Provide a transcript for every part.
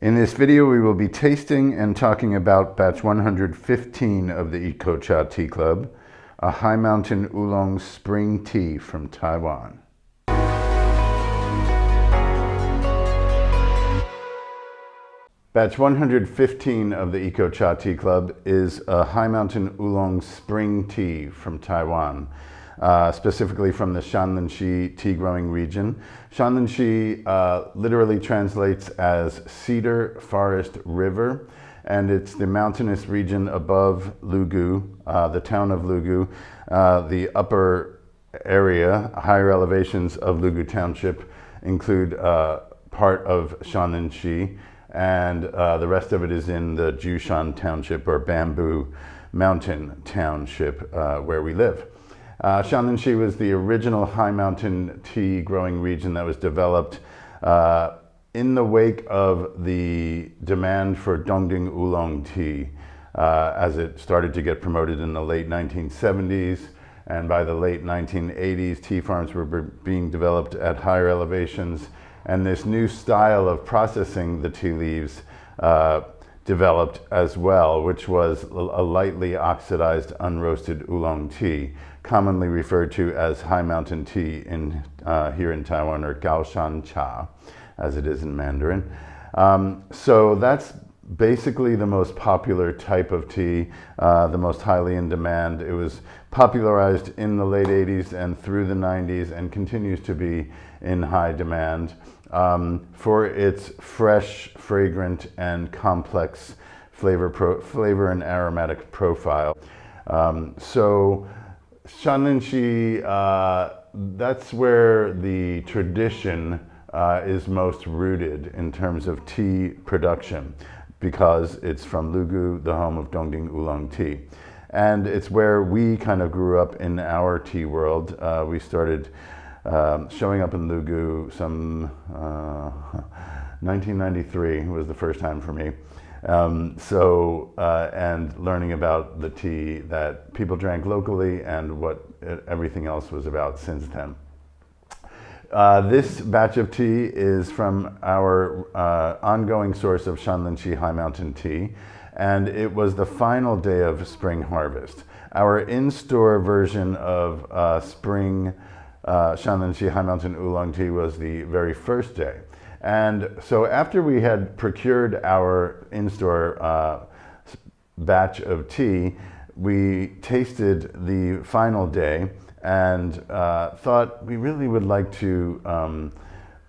In this video, we will be tasting and talking about batch 115 of the Eco Cha Tea Club, a high mountain oolong spring tea from Taiwan. Batch 115 of the Eco Cha Tea Club is a high mountain oolong spring tea from Taiwan. Specifically from the Shan Lin Xi tea growing region. Shan Lin Xi literally translates as cedar forest river, and it's the mountainous region above Lugu, the town of Lugu, the upper area, higher elevations of Lugu Township include part of Shan Lin Xi, and the rest of it is in the Jushan Township or Bamboo Mountain Township where we live. Shan Lin Xi was the original high mountain tea growing region that was developed in the wake of the demand for Dongding Oolong tea as it started to get promoted in the late 1970s, and by the late 1980s tea farms were being developed at higher elevations, and this new style of processing the tea leaves developed as well, which was a lightly oxidized unroasted oolong tea, commonly referred to as high mountain tea here in Taiwan, or Gaoshan cha, as it is in Mandarin. So that's basically the most popular type of tea, the most highly in demand. It was popularized in the late 80s and through the 90s and continues to be in high demand for its fresh, fragrant, and complex flavor and aromatic profile. So Shan Lin Xi, that's where the tradition is most rooted in terms of tea production, because it's from Lugu, the home of Dongding Oolong tea. And it's where we kind of grew up in our tea world. We started showing up in Lugu some 1993 was the first time for me. And learning about the tea that people drank locally and what everything else was about since then. This batch of tea is from our ongoing source of Shan Lin Xi High Mountain tea, and it was the final day of spring harvest. Our in-store version of spring Shan Lin Xi High Mountain Oolong tea was the very first day. And so after we had procured our in-store batch of tea, we tasted the final day and thought we really would like to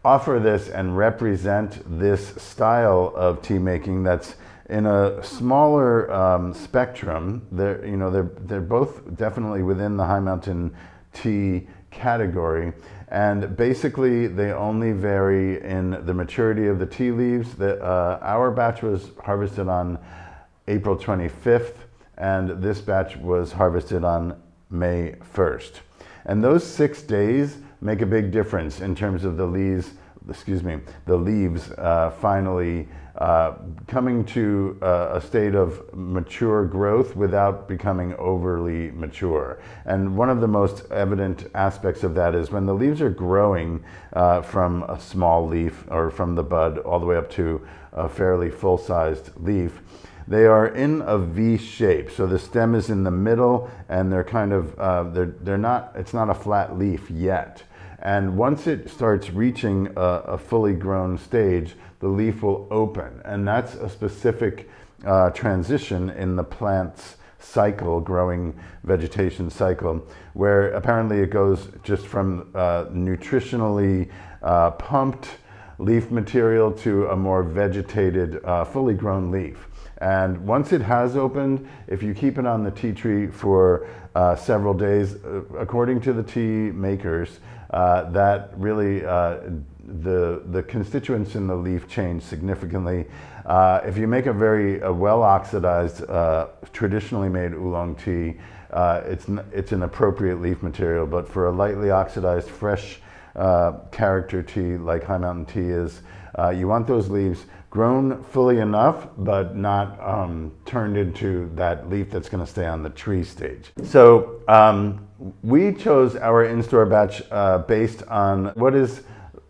offer this and represent this style of tea making that's in a smaller spectrum. They're both definitely within the high mountain tea category, and basically they only vary in the maturity of the tea leaves. Our batch was harvested on April 25th, and this batch was harvested on May 1st. And those 6 days make a big difference in terms of the leaves finally coming to a state of mature growth without becoming overly mature. And one of the most evident aspects of that is when the leaves are growing from a small leaf or from the bud all the way up to a fairly full-sized leaf, they are in a V shape. So the stem is in the middle, and they're kind of it's not a flat leaf yet. And once it starts reaching a fully grown stage, the leaf will open. And that's a specific transition in the plant's cycle, growing vegetation cycle, where apparently it goes just from nutritionally pumped leaf material to a more vegetated, fully grown leaf. And once it has opened, if you keep it on the tea tree for several days, according to the tea makers, that really the constituents in the leaf change significantly. If you make a very well oxidized, traditionally made oolong tea, it's an appropriate leaf material. But for a lightly oxidized, fresh character tea like high mountain tea is, you want those leaves grown fully enough, but not turned into that leaf that's going to stay on the tree stage. So we chose our in-store batch based on what is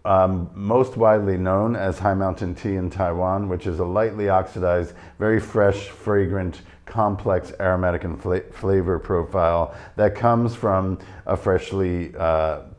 most widely known as High Mountain Tea in Taiwan, which is a lightly oxidized, very fresh, fragrant, complex aromatic and flavor profile that comes from a freshly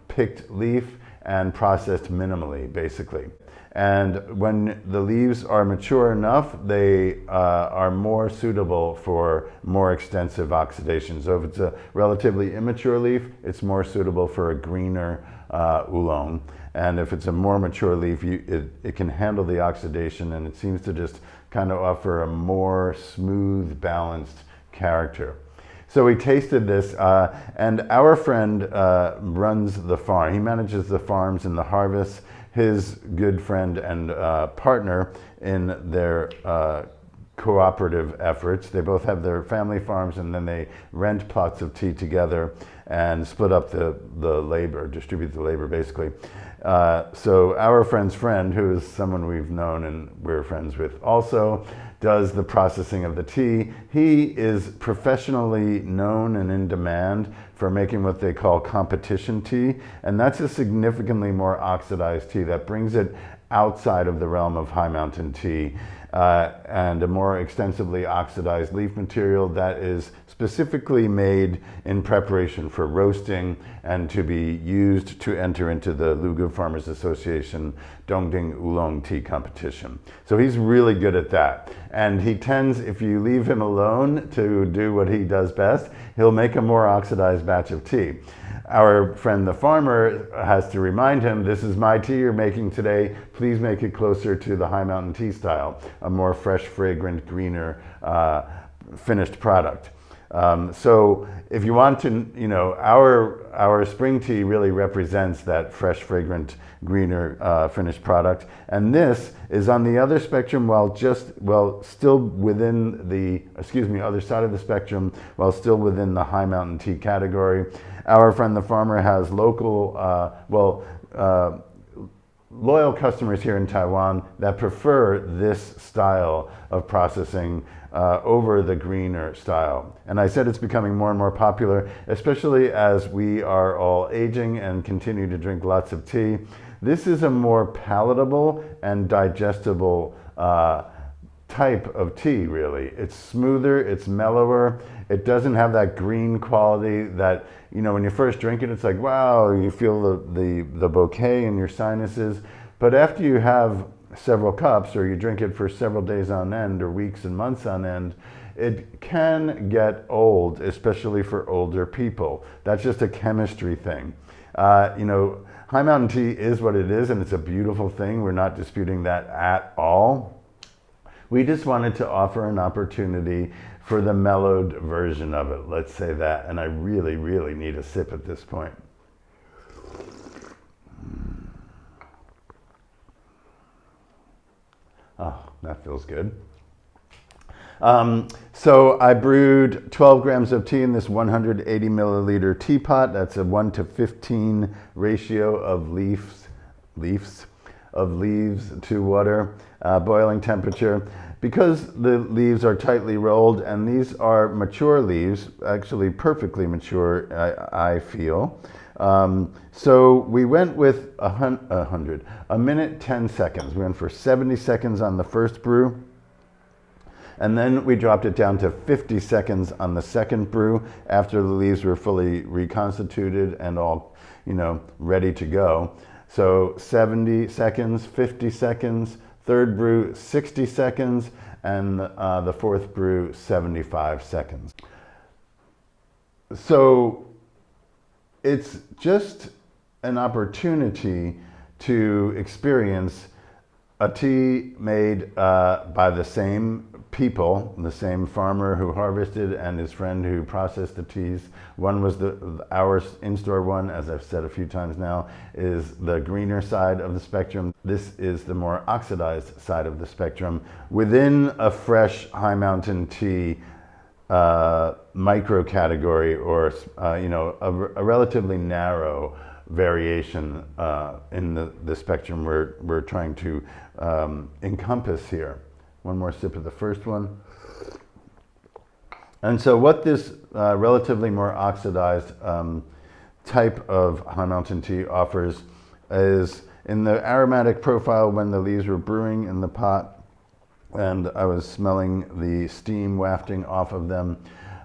picked leaf and processed minimally, basically. And when the leaves are mature enough, they are more suitable for more extensive oxidation. So if it's a relatively immature leaf, it's more suitable for a greener oolong. And if it's a more mature leaf, it can handle the oxidation, and it seems to just kind of offer a more smooth, balanced character. So we tasted this, and our friend runs the farm. He manages the farms and the harvests. His good friend and partner in their cooperative efforts. They both have their family farms, and then they rent plots of tea together and split up the labor, distribute the labor basically. So our friend's friend, who is someone we've known and we're friends with also, does the processing of the tea. He is professionally known and in demand for making what they call competition tea, and that's a significantly more oxidized tea that brings it outside of the realm of High Mountain tea, and a more extensively oxidized leaf material that is specifically made in preparation for roasting and to be used to enter into the Lugu Farmers Association Dongding Oolong tea competition. So he's really good at that. And he tends, if you leave him alone to do what he does best, he'll make a more oxidized batch of tea. Our friend the farmer has to remind him, this is my tea you're making today, please make it closer to the High Mountain tea style, a more fresh, fragrant, greener, finished product. So if you want to, our spring tea really represents that fresh, fragrant, greener, finished product. And this is on the other spectrum still within the, other side of the spectrum, while still within the High Mountain tea category. Our friend the farmer has local, loyal customers here in Taiwan that prefer this style of processing over the greener style. And I said it's becoming more and more popular, especially as we are all aging and continue to drink lots of tea. This is a more palatable and digestible type of tea, really. It's smoother, it's mellower, it doesn't have that green quality that, when you first drink it, it's like, wow, you feel the bouquet in your sinuses. But after you have several cups, or you drink it for several days on end, or weeks and months on end, it can get old, especially for older people. That's just a chemistry thing. High Mountain tea is what it is, and it's a beautiful thing. We're not disputing that at all. We just wanted to offer an opportunity for the mellowed version of it, let's say that. And I really, really need a sip at this point. Oh, that feels good. So I brewed 12 grams of tea in this 180 milliliter teapot. That's a 1:15 ratio of leaves to water, boiling temperature. Because the leaves are tightly rolled, and these are mature leaves, actually perfectly mature, I feel. So we went with a minute, 10 seconds. We went for 70 seconds on the first brew. And then we dropped it down to 50 seconds on the second brew after the leaves were fully reconstituted and all, ready to go. So 70 seconds, 50 seconds, third brew 60 seconds, and the fourth brew 75 seconds. So it's just an opportunity to experience a tea made by the same people, the same farmer who harvested and his friend who processed the teas. One was our in-store one, as I've said a few times now, is the greener side of the spectrum. This is the more oxidized side of the spectrum within a fresh High Mountain tea micro category, or a relatively narrow variation in the spectrum we're trying to encompass here. One more sip of the first one. And so what this relatively more oxidized type of High Mountain tea offers is in the aromatic profile when the leaves were brewing in the pot and I was smelling the steam wafting off of them,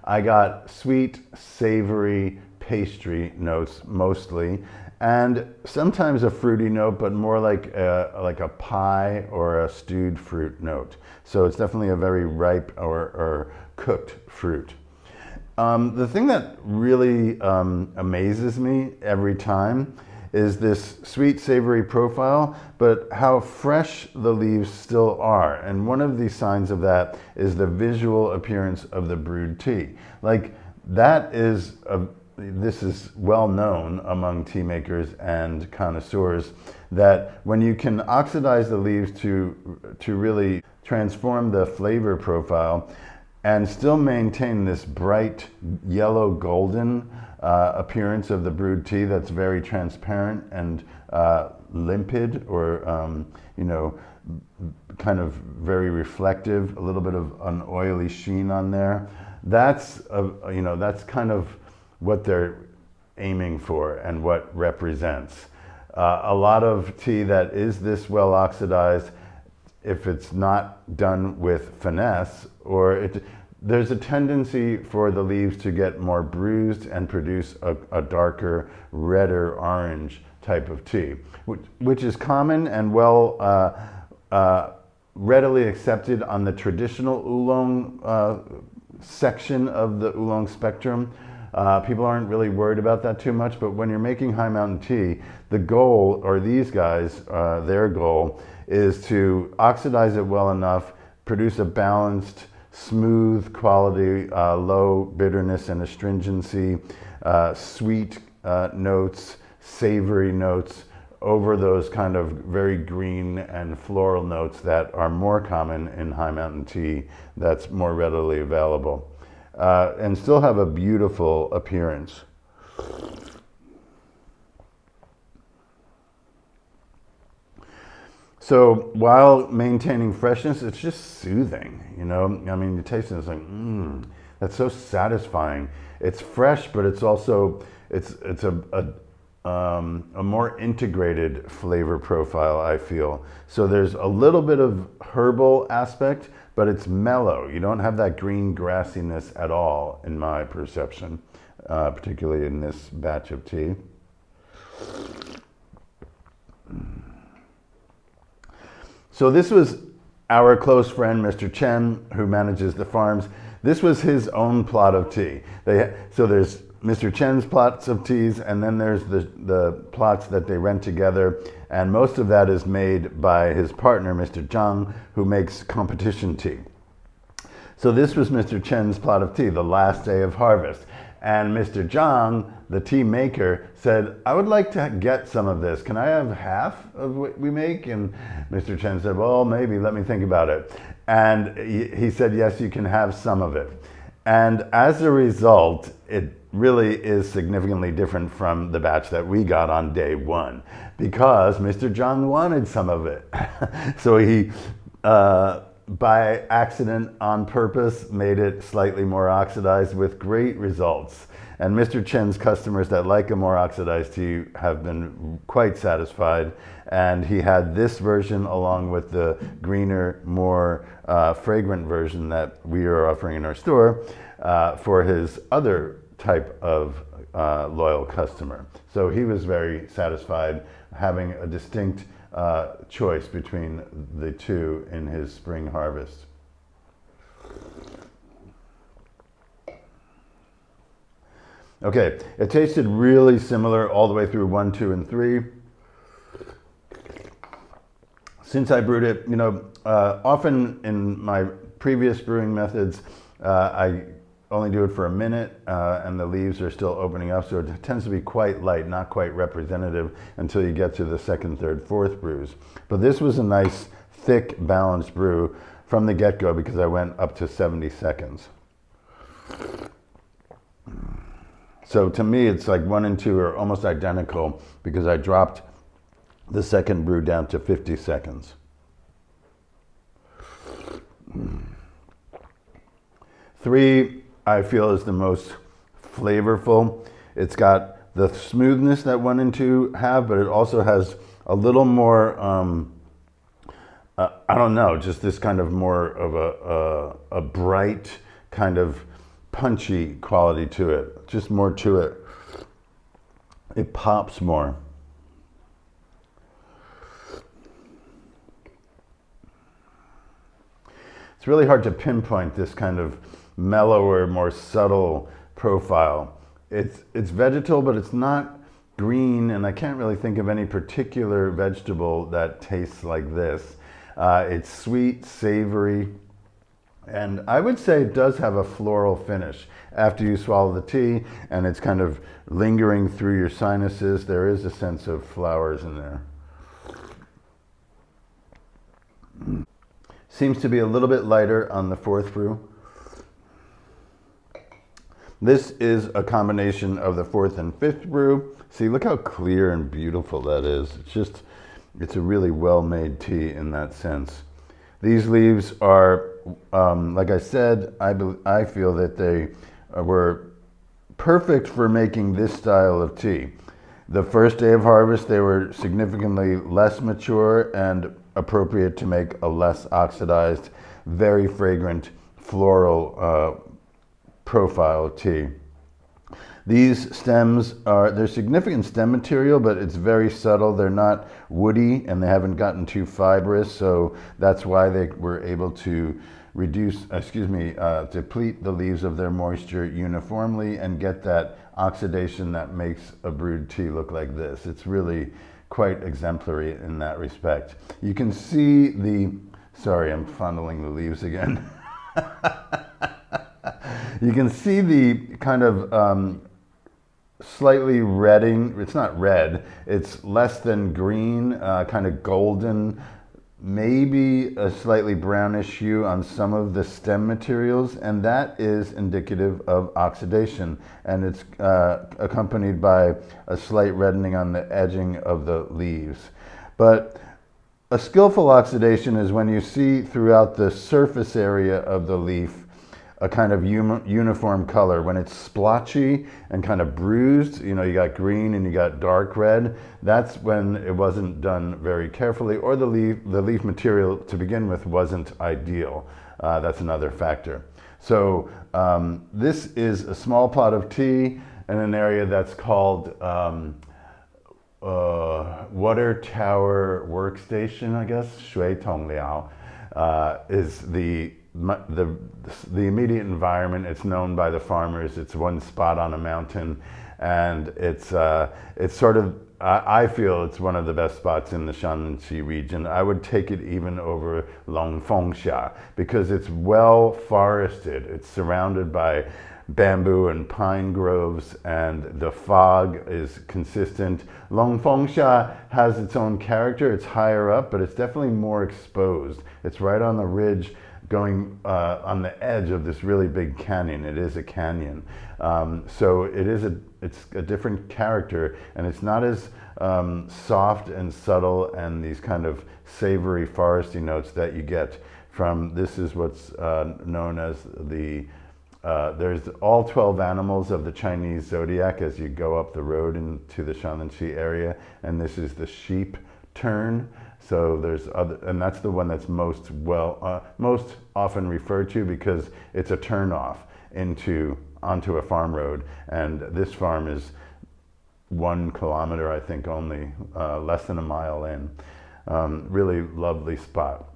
I got sweet, savory pastry notes mostly, and sometimes a fruity note, but more like a pie or a stewed fruit note. So it's definitely a very ripe or cooked fruit. The thing that really amazes me every time is this sweet, savory profile, but how fresh the leaves still are. And one of the signs of that is the visual appearance of the brewed tea. Like that is this is well known among tea makers and connoisseurs, that when you can oxidize the leaves to really transform the flavor profile and still maintain this bright yellow golden appearance of the brewed tea that's very transparent and limpid, or you know, kind of very reflective, a little bit of an oily sheen on there. That's you know, that's kind of what they're aiming for and what represents. A lot of tea that is this well oxidized, if it's not done with finesse, or there's a tendency for the leaves to get more bruised and produce a darker, redder orange type of tea, which is common and well readily accepted on the traditional oolong section of the oolong spectrum. People aren't really worried about that too much, but when you're making high mountain tea, the goal, or these guys, their goal, is to oxidize it well enough, produce a balanced, smooth quality, low bitterness and astringency, sweet notes, savory notes, over those kind of very green and floral notes that are more common in high mountain tea that's more readily available. And still have a beautiful appearance. So while maintaining freshness, it's just soothing, you know? I mean, you taste it, it's like, that's so satisfying. It's fresh, but it's also, it's a more integrated flavor profile, I feel. So there's a little bit of herbal aspect, but it's mellow. You don't have that green grassiness at all, in my perception, particularly in this batch of tea. So this was our close friend, Mr. Chen, who manages the farms. This was his own plot of tea. So there's Mr. Chen's plots of teas, and then there's the plots that they rent together, and most of that is made by his partner, Mr. Zhang, who makes competition tea. So this was Mr. Chen's plot of tea, the last day of harvest. And Mr. Zhang, the tea maker, said, I would like to get some of this. Can I have half of what we make? And Mr. Chen said, well, maybe, let me think about it. And he said, yes, you can have some of it. And as a result, it really is significantly different from the batch that we got on day one, because Mr. Zhang wanted some of it. So he, by accident, on purpose, made it slightly more oxidized with great results. And Mr. Chen's customers that like a more oxidized tea have been quite satisfied. And he had this version along with the greener, more fragrant version that we are offering in our store for his other type of loyal customer. So he was very satisfied having a distinct choice between the two in his spring harvest. Okay, it tasted really similar all the way through 1, 2, and 3. Since I brewed it, you know, often in my previous brewing methods, I only do it for a minute and the leaves are still opening up, so it tends to be quite light, not quite representative until you get to the second, third, fourth brews. But this was a nice, thick, balanced brew from the get-go because I went up to 70 seconds. So to me, it's like 1 and 2 are almost identical because I dropped the second brew down to 50 seconds. 3, I feel, is the most flavorful. It's got the smoothness that 1 and 2 have, but it also has a little more, I don't know, just this kind of more of a bright kind of punchy quality to it, just more to it. It pops more. It's really hard to pinpoint this kind of mellower, more subtle profile. It's vegetal, but it's not green, and I can't really think of any particular vegetable that tastes like this. It's sweet, savory, and I would say it does have a floral finish after you swallow the tea, and it's kind of lingering through your sinuses. There is a sense of flowers in there. Seems to be a little bit lighter on the fourth brew. This is a combination of the fourth and fifth brew. See, look how clear and beautiful that is. It's a really well-made tea in that sense. These leaves are, like I said, I feel that they were perfect for making this style of tea. The first day of harvest, they were significantly less mature and appropriate to make a less oxidized, very fragrant, floral profile tea. These stems they're significant stem material, but it's very subtle. They're not woody and they haven't gotten too fibrous, so that's why they were able to deplete the leaves of their moisture uniformly and get that oxidation that makes a brewed tea look like this. It's really quite exemplary in that respect. You can see sorry, I'm fondling the leaves again. You can see the kind of slightly redding, it's not red, it's less than green, kind of golden, maybe a slightly brownish hue on some of the stem materials, and that is indicative of oxidation, and it's accompanied by a slight reddening on the edging of the leaves. But a skillful oxidation is when you see throughout the surface area of the leaf a kind of uniform color. When it's splotchy and kind of bruised, you know, you got green and you got dark red, that's when it wasn't done very carefully, or the leaf material to begin with wasn't ideal. That's another factor. So this is a small plot of tea in an area that's called Water Tower Workstation, I guess. Shui Tong Liao is the immediate environment. It's known by the farmers. It's one spot on a mountain, and it's sort of, I feel it's one of the best spots in the Shan Lin Xi region. I would take it even over Longfengxia because it's well forested. It's surrounded by bamboo and pine groves, and the fog is consistent. Longfengxia has its own character. It's higher up, but it's definitely more exposed. It's right on the ridge, going on the edge of this really big canyon. It is a canyon. So it's a different character, and it's not as soft and subtle and these kind of savory foresty notes that you get from, this is what's known as there's all 12 animals of the Chinese zodiac as you go up the road into the Shan Lin Xi area, and this is the sheep tern. So there's other, and that's the one that's most often referred to because it's a turnoff onto a farm road, and this farm is 1 kilometer, I think, only less than a mile in. Really lovely spot.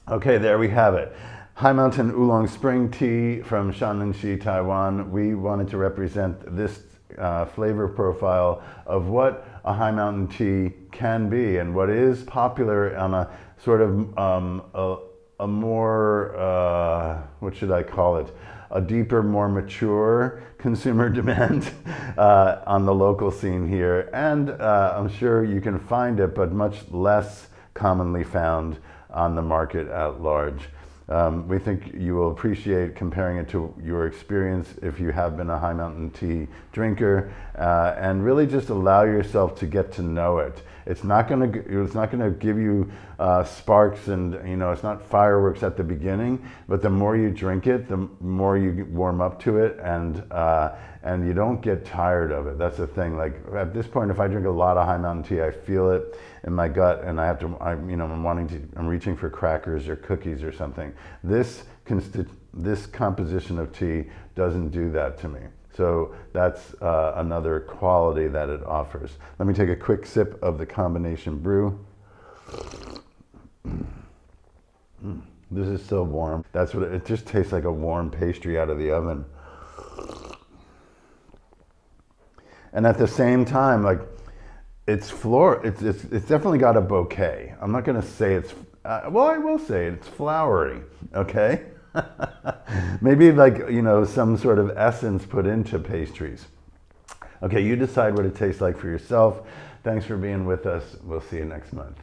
Okay, there we have it. High Mountain Oolong Spring Tea from Shan Lin Xi, Taiwan. We wanted to represent this flavor profile of what a high mountain tea can be and what is popular on a sort of a more, what should I call it? A deeper, more mature consumer demand on the local scene here. And I'm sure you can find it, but much less commonly found on the market at large. We think you will appreciate comparing it to your experience if you have been a high mountain tea drinker, and really just allow yourself to get to know it. It's not going to give you sparks, and it's not fireworks at the beginning, but the more you drink it, the more you warm up to it, and you don't get tired of it. That's the thing. Like at this point, if I drink a lot of high mountain tea, I feel it, in my gut and I have to, I'm reaching for crackers or cookies or something. This composition of tea doesn't do that to me. So that's another quality that it offers. Let me take a quick sip of the combination brew. This is so warm. That's what it just tastes like, a warm pastry out of the oven. And at the same time, like, it's definitely got a bouquet. I'm not gonna say it's, well, I will say it's flowery, okay? Maybe like, some sort of essence put into pastries. Okay, you decide what it tastes like for yourself. Thanks for being with us. We'll see you next month.